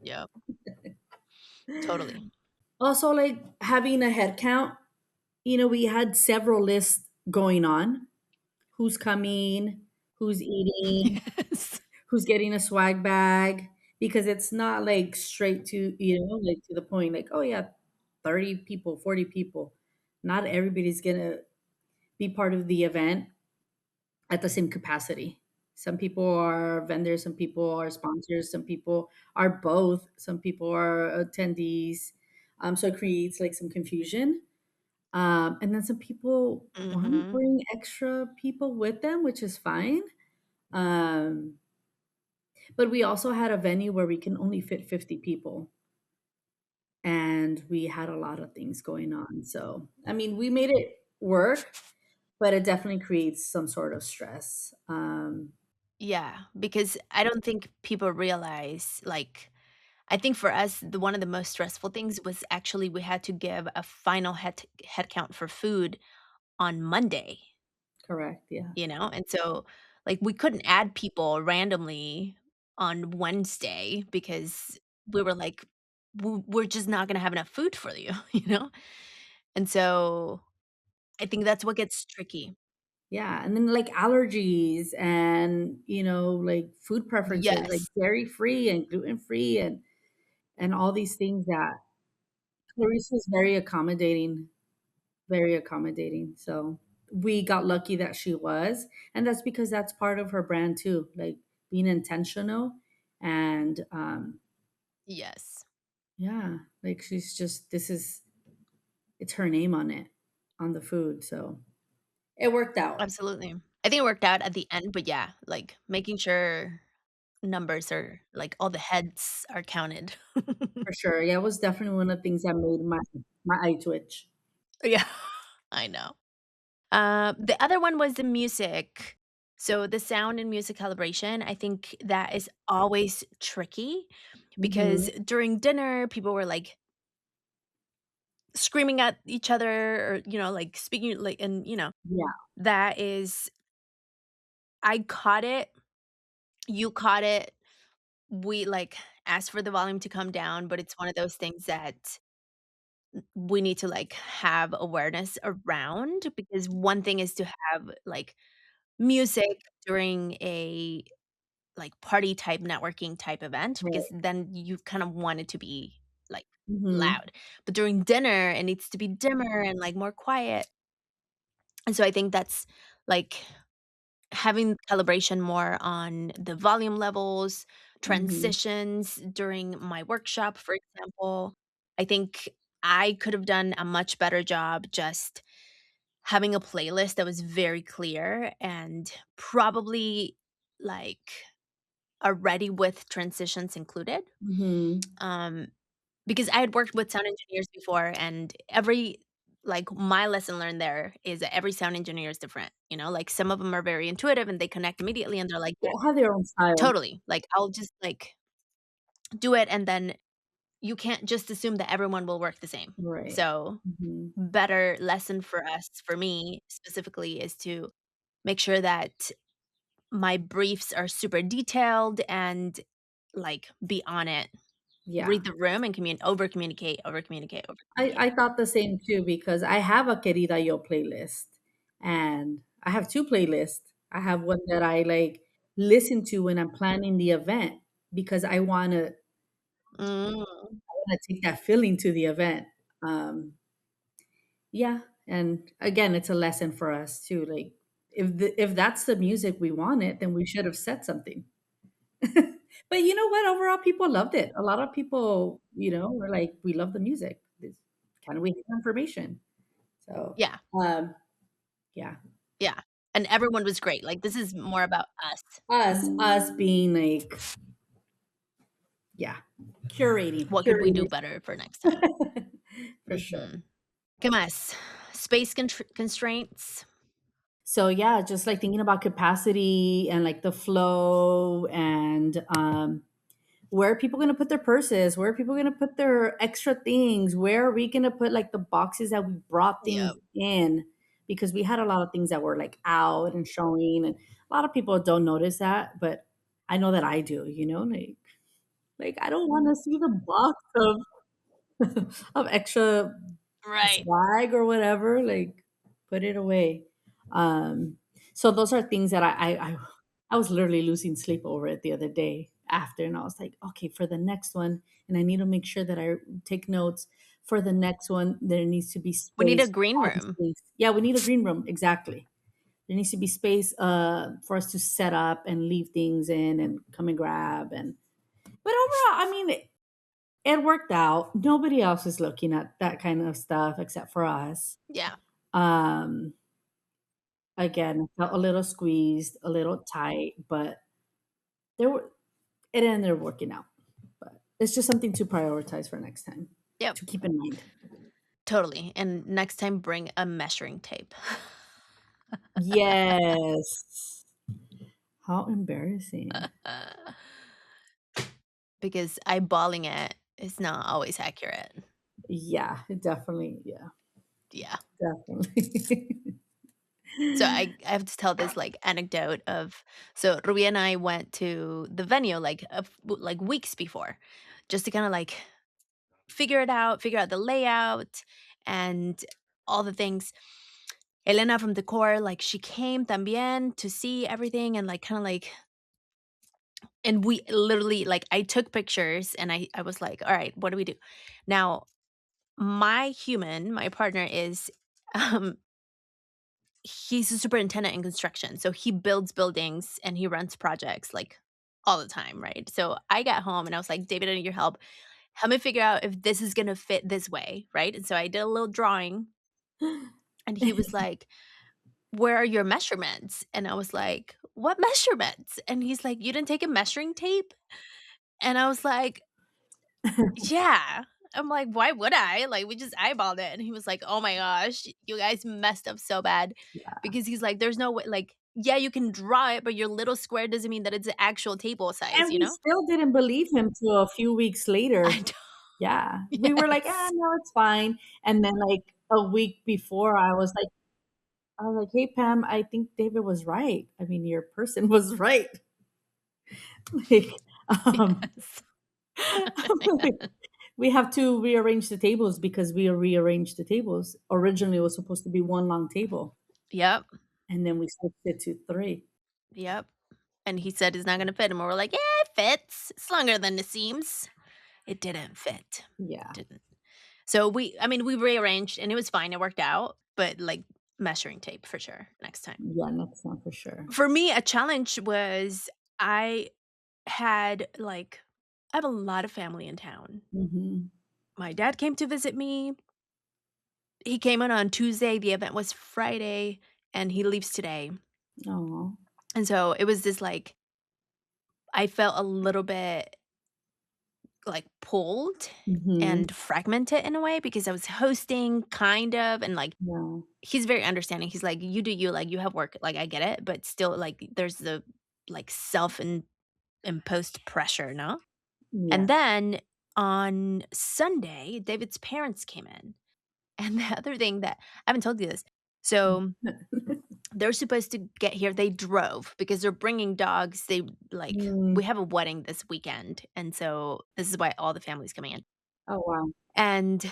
Yep. Totally. Also, like having a head count, we had several lists going on: who's coming, who's eating, Yes. who's getting a swag bag, because it's not like straight to, like to the point, like, oh yeah, 30 people, 40 people. Not everybody's gonna be part of the event at the same capacity. Some people are vendors, some people are sponsors, some people are both, some people are attendees. So it creates like some confusion. And then some people want to Mm-hmm. bring extra people with them, which is fine. Um, but we also had a venue where we can only fit 50 people, and we had a lot of things going on. So, I mean, we made it work, but it definitely creates some sort of stress. Yeah, because I don't think people realize, like, I think for us, one of the most stressful things was actually we had to give a final head count for food on Monday, Correct. Yeah. and so, like, we couldn't add people randomly on Wednesday because we were like, We're just not gonna have enough food for you," you know? And so, I think that's what gets tricky. Yeah. And then like allergies and, like food preferences, like Yes. dairy free and gluten free and all these things that Clarissa's very accommodating. So we got lucky that she was. And that's because that's part of her brand too, like being intentional. And Yes. yeah, like she's just, it's her name on it, on the food. So it worked out Absolutely. I think it worked out at the end, but yeah, like, making sure numbers are like, all the heads are counted. for sure. Yeah, it was definitely one of the things that made my eye twitch. Yeah, I know. The other one was the music. So, the sound and music calibration, I think that is always tricky because Hmm. during dinner, people were, like, screaming at each other or, like, speaking, like, and, Yeah. that is I caught it, you caught it. We, like, asked for the volume to come down, but it's one of those things that we need to, like, have awareness around because one thing is to have, like, music during a, like, party type, networking type event because Right. then you kind of want it to be, like, Hmm. loud. But during dinner, it needs to be dimmer and, like, more quiet. And so I think that's, like, having calibration more on the volume levels, Hmm. transitions during my workshop, for example. I think I could have done a much better job just having a playlist that was very clear and probably, like, already with transitions included. Hmm. Um, because I had worked with sound engineers before, and my lesson learned there is that every sound engineer is different, like, some of them are very intuitive and they connect immediately and they're like, They "Yeah, all have their own style. totally." Like, I'll just, like, do it, and then you can't just assume that everyone will work the same. Right. So, Hmm. better lesson for me specifically, is to make sure that my briefs are super detailed and, like, be on it, Yeah. read the room and over communicate, over communicate, over I communicate. thought the same too because I have a Querida Yo playlist, and I have two playlists. I have one that I like listen to when I'm planning the event because Mm, I want to take that feeling to the event. Um, yeah, and again, it's a lesson for us too. Like if that's the music we wanted, then we should have said something. But you know what? Overall, people loved it. A lot of people, were like, "We love the music. This kind of we have information." So, yeah, um, yeah, yeah, and everyone was great, like, this is more about us. us being like, yeah, What could we do curating better for next time? for sure. Mhm. ¿Qué más? Space constraints? So yeah, just like thinking about capacity and like the flow and where are people going to put their purses? Where are people going to put their extra things? Where are we going to put like the boxes that we brought things Yep. in? Because we had a lot of things that were like out and showing, and a lot of people don't notice that, but I know that I do, like I don't want to see the box of extra Right. swag or whatever, like put it away. Um, so those are things that I was literally losing sleep over it the other day after, and I was like, okay, for the next one, and I need to make sure that I take notes. For the next one, there needs to be We need a space, green all the room. space. Yeah, we need a green room, exactly. There needs to be space for us to set up and leave things in and come and grab. And but overall, I mean, it worked out. Nobody else is looking at that kind of stuff except for us. Yeah. Um, Again, I felt a little squeezed, a little tight, but there were it ended up working out. But it's just something to prioritize for next time, Yep. to keep in mind. Totally. And next time, bring a measuring tape. Yes. How embarrassing. Because eyeballing it is not always accurate. Yeah, definitely. Yeah, Yeah. definitely. So I have to tell this like anecdote of so Ruby and I went to the venue like weeks before, just to kind of like figure out the layout and all the things. Elena from decor, like she came también to see everything and like kind of like and we literally like I took pictures and I was like, all right, what do we do now? My partner is um he's a superintendent in construction. So he builds buildings and he runs projects like all the time, right? So I got home and I was like, David, I need your help. Help me figure out if this is gonna fit this way, right? And so I did a little drawing and he was like, where are your measurements? And I was like, what measurements? And he's like, you didn't take a measuring tape? And I was like, yeah. I'm like, "Why would I? Like, we just eyeballed it." And he was like, "Oh my gosh, you guys messed up so bad." Because he's like, "There's no way like, yeah, you can draw it, but your little square doesn't mean that it's the actual table size, And you we know?" still didn't believe him till a few weeks I later. know. Yeah. We were like, "Ah, Yes. no, it's fine." And then, like, a week before, I was like, "Hey, Pam, I think David was right. I mean, your person was right." Like, um, Yes. like, we have to rearrange the tables because we rearranged the tables. Originally, it was supposed to be one long table, Yep. and then we switched it to three. Yep. And he said it's not gonna fit, and we're like, "Yeah, it fits. It's longer than it seems." It didn't fit. It Yeah. didn't. So I mean, we rearranged and it was fine. It worked out, but like measuring tape for sure next time. Yeah, next time for sure. For me, a challenge was I had like I have a lot of family in town. Mhm. My dad came to visit me. He came in on Tuesday. The event was Friday, and he leaves today. Aw. And so it was this like I felt a little bit like pulled Mhm. and fragmented in a way because I was hosting kind of and like Yeah. he's very understanding. He's like, "You do you, like, you have work." Like, I get it, but still, like, there's the, like, imposed pressure, no? And Yeah. then on Sunday, David's parents came in, and the other thing that I haven't told you this. So, they're supposed to get here they drove because they're bringing dogs. Mm. We have a wedding this weekend, and so this is why all the family's coming in. Oh, wow. And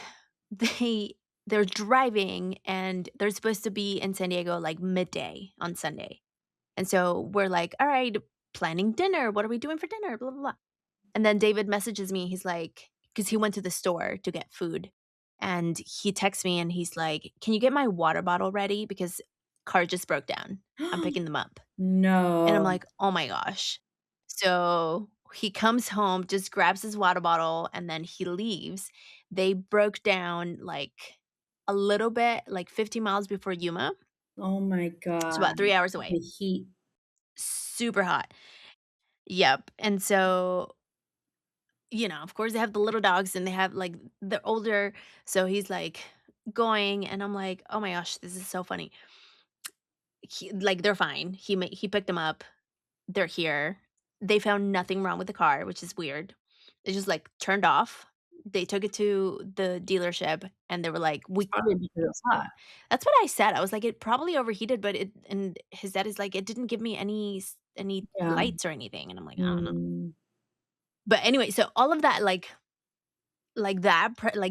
they they're driving, and they're supposed to be in San Diego, like, midday on Sunday. And so we're like, "All right, planning dinner. What are we doing for dinner? Blah, blah, blah." And then David messages me. He's like, because he went to the store to get food, and he texts me, and he's like, "Can you get my water bottle ready? Because car just broke down. I'm picking them up." And I'm No. like, "Oh my gosh." So he comes home, just grabs his water bottle, and then he leaves. They broke down, like, a little bit, like, 50 miles before Yuma. Oh my It's god. about 3 hours The away. heat. Super hot. Yep, and so, of course, they have the little dogs, and they have, like they're older, so he's, like, going, and I'm like, "Oh my gosh, this is so funny." They're fine. He picked them up. They're here. They found nothing wrong with the car, which is weird. It just, like, turned off. They took it to the dealership, and they were like, It's "We." probably because it's hot. That's what I said. I was like, "It probably overheated," but it and his dad is like, "It didn't give me any Yeah. lights or anything," and I'm like, "I don't know." Mm, But anyway, so all of that, like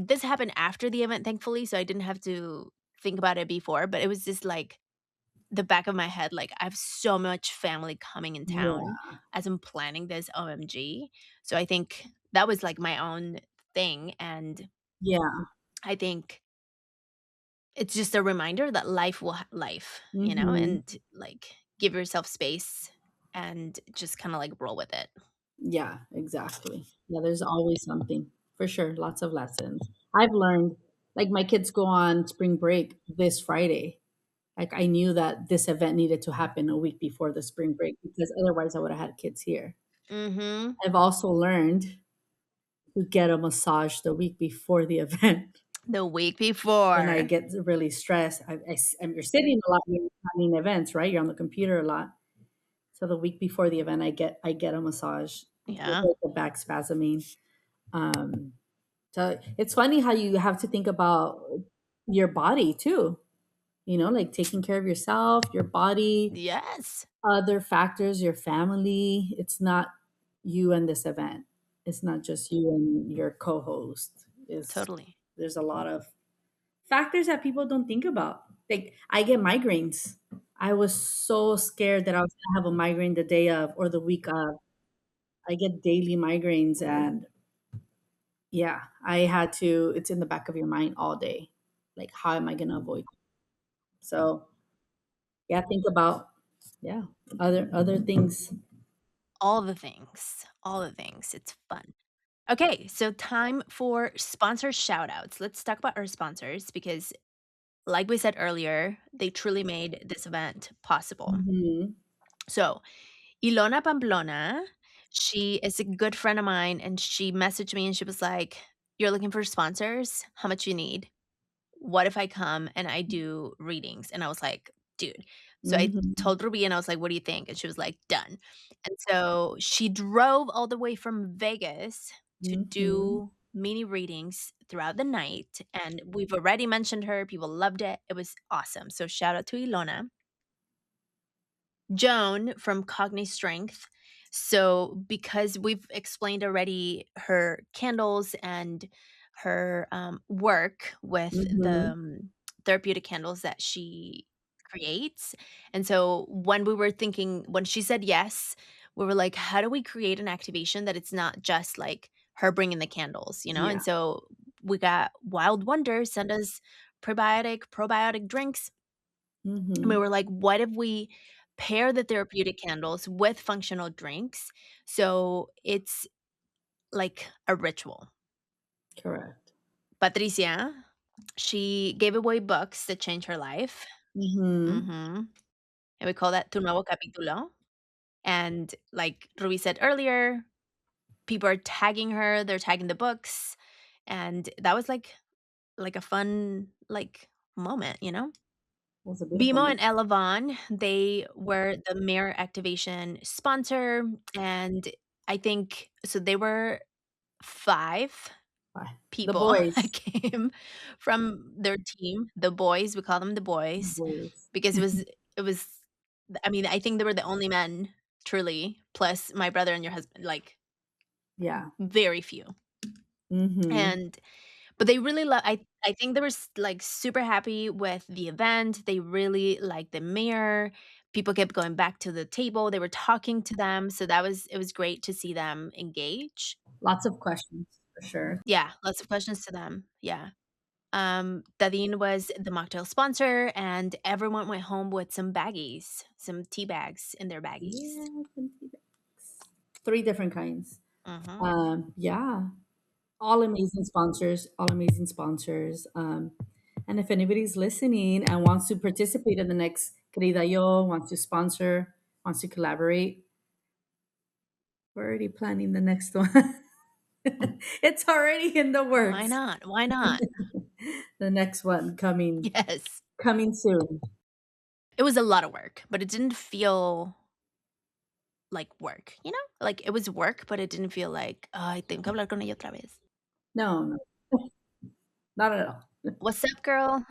this happened after the event, thankfully, so I didn't have to think about it before, but it was just, like, the back of my head, like, I have so much family coming in town yeah. as I'm planning this, OMG. So I think that was, like, my own thing, and Yeah. I think it's just a reminder that life will life, Mhm. and, like, give yourself space and just kinda, like, roll with it. Yeah, exactly. Yeah, there's always something. For sure, lots of lessons. I've learned like, my kids go on spring break this Friday. Like, I knew that this event needed to happen a week before the spring break because otherwise I would have had kids here. Mhm. I've also learned to get a massage the week before the event. The week When I before. get really stressed, you're sitting a lot when you're planning events, right? You're on the computer a lot. So the week before the event, I get a massage with Yeah. like the back spasming. Um, so it's funny how you have to think about your body too. Like taking care of yourself, your body, Yes. other factors, your family. It's not you and this event. It's not just you and your co-host. Is Totally. There's a lot of factors that people don't think about. Like I get migraines. I was so scared that I was gonna have a migraine the day of or the week of. I get daily migraines, and yeah, I had to. It's in the back of your mind all day. Like, how am I gonna avoid? So yeah, think about yeah other things. All the things. All the things. It's fun. Okay, so time for sponsor shout outs. Let's talk about our sponsors because, like we said earlier, they truly made this event possible. Hmm. So, Ilona Pamplona, she is a good friend of mine, and she messaged me and she was like, "You're looking for sponsors? How much you need? What if I come and I do readings?" And I was like, "Dude." So I Hmm. told Ruby and I was like, "What do you think?" And she was like, "Done." And so she drove all the way from Vegas to Hmm. do mini readings throughout the night. And we've already mentioned her. People loved it. It was awesome. So shout out to Ilona. Joan from Cogni Strength. So, because we've explained already her candles and her work with the Hmm. therapeutic candles that she creates. And so, when she said yes, we were like, how do we create an activation that it's not just like her bringing the candles, you know? And Yeah. so, we got Wild Wonder send us probiotic drinks, and we Hmm. were like, what if we pair the therapeutic candles with functional drinks? So it's like a ritual. Correct. Patricia, she gave away books that changed her life. Hmm. Hmm. And we call that Tu Nuevo Capítulo. And like Ruby said earlier, people are tagging her, they're tagging the books. And that was like a fun moment, you know? Was a beautiful BMO moment. and Elavon, they were the Mayor Activation sponsor, and I think so they were 5 Bye. The people that boys. came from their team, the boys, we call them the The boys, boys. because it was I mean, I think they were the only men, truly, plus my brother and your husband, like, Yeah. very few, Hmm. and but they really I think they were like super happy with the event. They really liked the mayor. People kept going back to the table. They were talking to them. So it was great to see them engage. Lots of questions for sure. Yeah, lots of questions to them. Yeah. Tadine was the mocktail sponsor, and everyone went home with some baggies, some tea bags in their baggies. Yeah, 3 different kinds. Hmm. Yeah, all amazing sponsors, all amazing sponsors. And if anybody's listening and wants to participate in the next Querida Yo, wants to sponsor, wants to collaborate, we're already planning the next one. It's already in the Why works. not? Why not? The next one Yes. coming soon. It was a lot of work, but it didn't feel like work, you know? Like it was work, but it didn't feel like, oh, I tengo que hablar con ella otra vez. No, no, not at all. What's up, girl?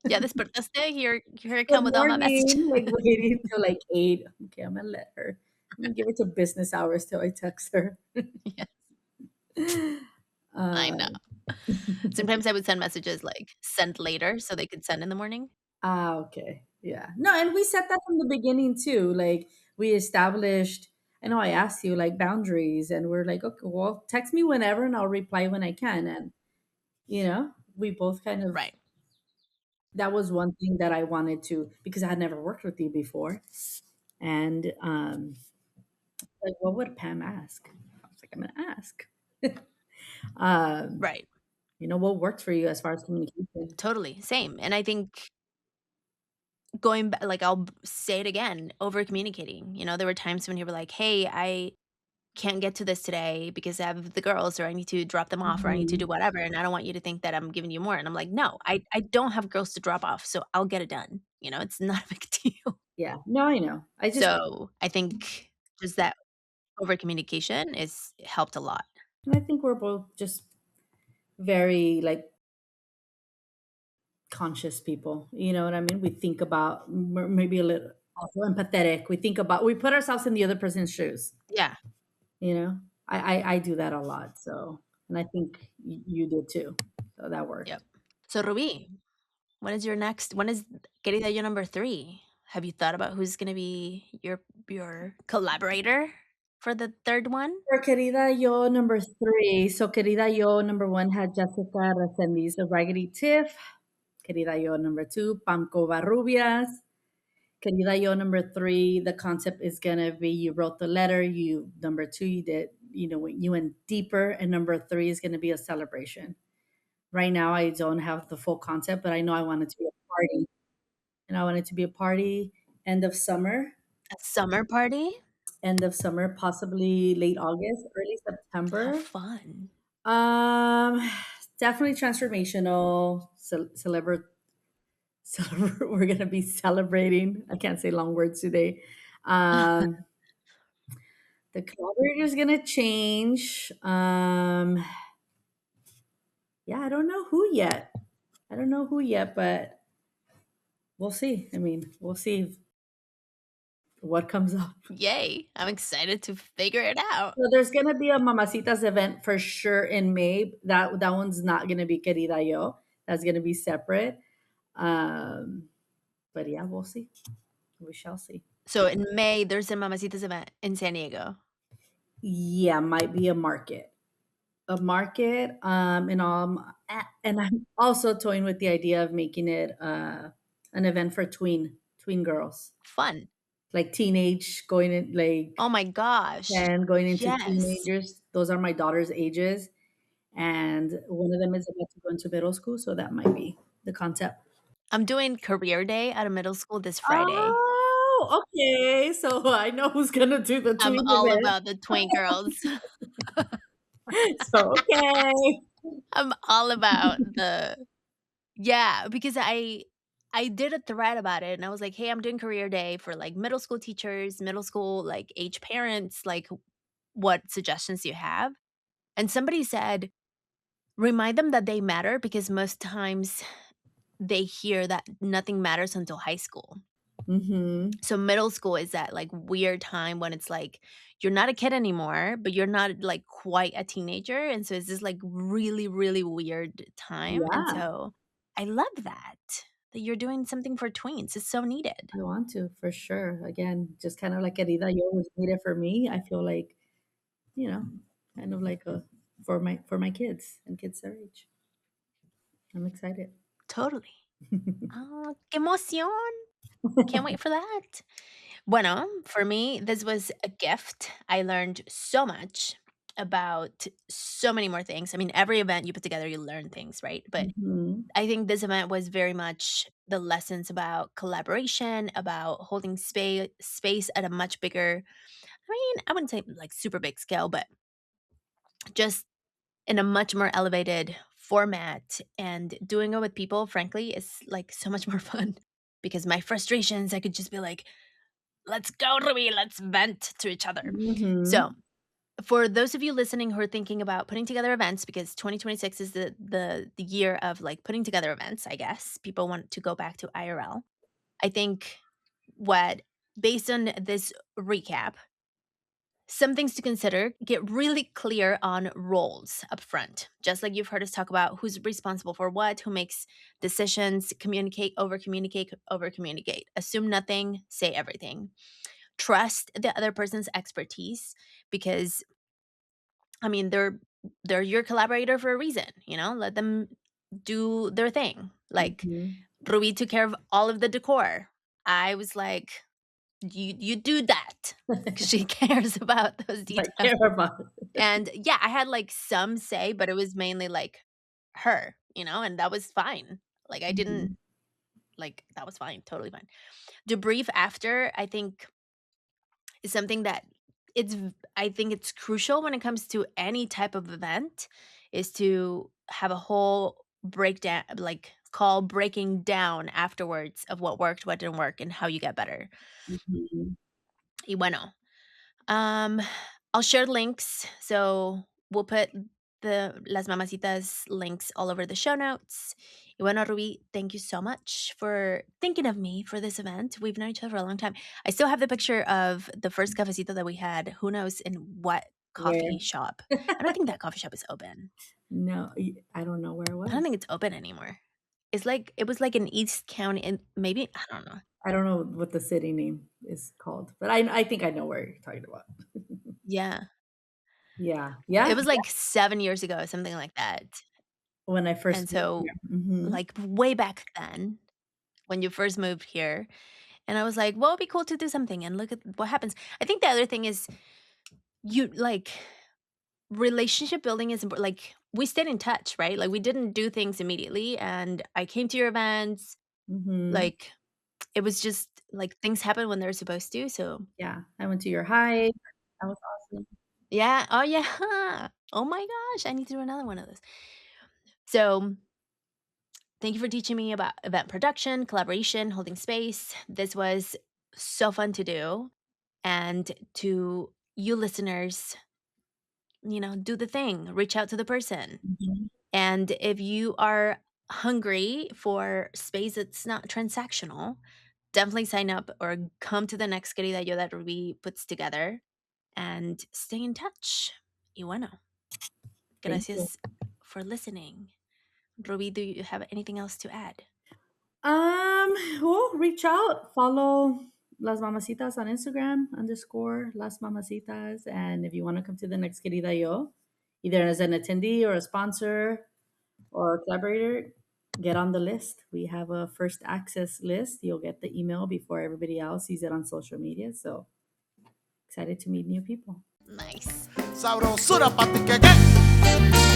Ya despertaste? Here I Good come with all my messages. morning. Like waiting till like 8. Okay, I'm gonna let her. I'm gonna give it to business hours till I text her. Yeah, I Uh, know. Sometimes I would send messages like send later so they could send in the morning. okay. Yeah. No, and we set that from the beginning too. Like we established, I know I asked you like boundaries and we're like, okay, well, text me whenever and I'll reply when I can. And, we both kind of, Right. that was one thing that I wanted to, because I had never worked with you before. And, like, what would Pam ask? I was like, I'm going to ask. um, Right. what works for you as far as communication? Totally. Same. And I think going back, like I'll say it again, over communicating. You know, there were times when you were like, hey, I can't get to this today because I have the girls or I need to drop them off or I need to do Mhm. whatever. And I don't want you to think that I'm giving you more. And I'm like, no, I don't have girls to drop off. So I'll get it done. You know, it's not a big deal. Yeah. No, I know. I just, So I think just that over communication is helped a lot. I think we're both just very like conscious people. You know what I mean? We think about maybe a little also empathetic. We put ourselves in the other person's shoes. Yeah. You know, I do that a lot. So, and I think you did too. So that Yep. worked. So Ruby, when is Querida Yo number 3? Have you thought about who's gonna be your collaborator for the third one? For Querida Yo number 3. So Querida Yo number 1 had Jessica Resendiz, the Raggedy Tiff. Querida Yo number 2, Pam Covarrubias. Querida Yo number 3, the concept is gonna be you wrote the letter. You number 2, you did, you went deeper, and number 3 is gonna be a celebration. Right now, I don't have the full concept, but I know I want it to be a party, and I want it to be a party end of summer, A summer party? possibly late August, early How September. fun. Um, Definitely transformational. We're gonna be celebrating. I can't say long words today. Um, the collaborator is gonna change. Yeah, I don't know who yet. But we'll see. I mean, we'll see what comes up. Yay. I'm excited to figure it out. So there's gonna be a Mamacitas event for sure in May. That one's not gonna be Querida Yo. That's gonna be separate. Um, but yeah, we'll see. We shall see. So in May, there's a Mamacitas event in San Diego. Yeah, might be a market. And I'm also toying with the idea of making it an event for tween girls, Fun. like teenage going in like Oh my gosh. 10 going into Yes. teenagers. Those are my daughter's ages, and one of them is about to go into middle school, so that might be the concept. I'm doing career day at a middle school this Friday. Oh, okay. So I know who's gonna do the I'm tween all event. about the twin girls. So okay. I'm all about the yeah, because I did a thread about it and I was like, "Hey, I'm doing career day for like middle school teachers, middle school like age parents, like what suggestions do you have?" And somebody said, "Remind them that they matter because most times they hear that nothing matters until high school." Mm-hmm. So middle school is that like weird time when it's like you're not a kid anymore, but you're not like quite a teenager. And so it's this like really, really weird time. And Yeah, so I love that you're doing something for tweens. It's so needed. I want to for sure. Again, just kind of like Querida Yo was needed for me. I feel like, you know, kind of like a for my kids and kids their age. I'm excited. Totally. Oh, qué emoción. Can't wait for that. Bueno, for me, this was a gift. I learned so much about so many more things. I mean, every event you put together, you learn things, right? But Mhm. I think this event was very much the lessons about collaboration, about holding space at a much bigger, I mean, I wouldn't say like super big scale, but just in a much more elevated format. And doing it with people, frankly, is like so much more fun because my frustrations, I could just be like, Let's go, Ruby. Let's vent to each other. Mm-hmm. So, for those of you listening who are thinking about putting together events, because 2026 is the year of like putting together events, I guess people want to go back to IRL. I think what based on this recap, some things to consider: get really clear on roles up front. Just like you've heard us talk about who's responsible for what, who makes decisions, communicate, over communicate. Assume nothing, say everything. Trust the other person's expertise because I mean they're your collaborator for a reason, you know? Let them do their thing. Like Mm-hmm. Ruby took care of all of the decor. I was like, you do that because she cares about those I details. care about it. And yeah, I had like some say, but it was mainly like her, you know, and that was fine. Like I didn't Mm-hmm. like that was fine, totally fine. Debrief after, I think, is something that I think it's crucial when it comes to any type of event, is to have a whole breakdown, like call breaking down afterwards of what worked, what didn't work, and how you get better. Mm-hmm. Y bueno, Um, I'll share links. So we'll put the Las Mamacitas links all over the show notes. Y bueno, Ruby, thank you so much for thinking of me for this event. We've known each other for a long time. I still have the picture of the first cafecito that we had. Who knows in what coffee Where? shop? I don't think that coffee shop is open. No, I don't know where it I don't was. think it's open anymore. It's like it was like in East County, and maybe I don't know. I don't know what the city name is called, but I think I know where you're talking about. Yeah, Yeah, it yeah, was yeah. like 7 years ago, something like that. When I And first moved so, here. Mm-hmm. like, way back then, when you first moved here, and I was like, "Well, it'd be cool to do something and look at what happens." I think the other thing is you like, relationship building is like, we stayed in touch, right? Like, we didn't do things immediately, and I came to your events, Mm-hmm. like, it was just like, things happen when they're supposed to, so Yeah, I went to your hike. That was awesome. yeah. Oh, yeah. Oh my gosh, I need to do another one of those. So, thank you for teaching me about event production, collaboration, holding space. This was so fun to do. And to you listeners, do the thing, reach out to the person. Mhm. And if you are hungry for space that's not transactional, definitely sign up or come to the next Querida Yo that Ruby puts together and stay in touch. Y bueno, Thank you. gracias for listening. Ruby, do you have anything else to add? Well, reach out, follow Las Mamacitas on Instagram _ Las Mamacitas. And if you want to come to the next Querida Yo, either as an attendee or a sponsor or a collaborator, get on the list. We have a first access list. You'll get the email before everybody else sees it on social media. So excited to meet new people. Nice. Sabrosura pa' ti que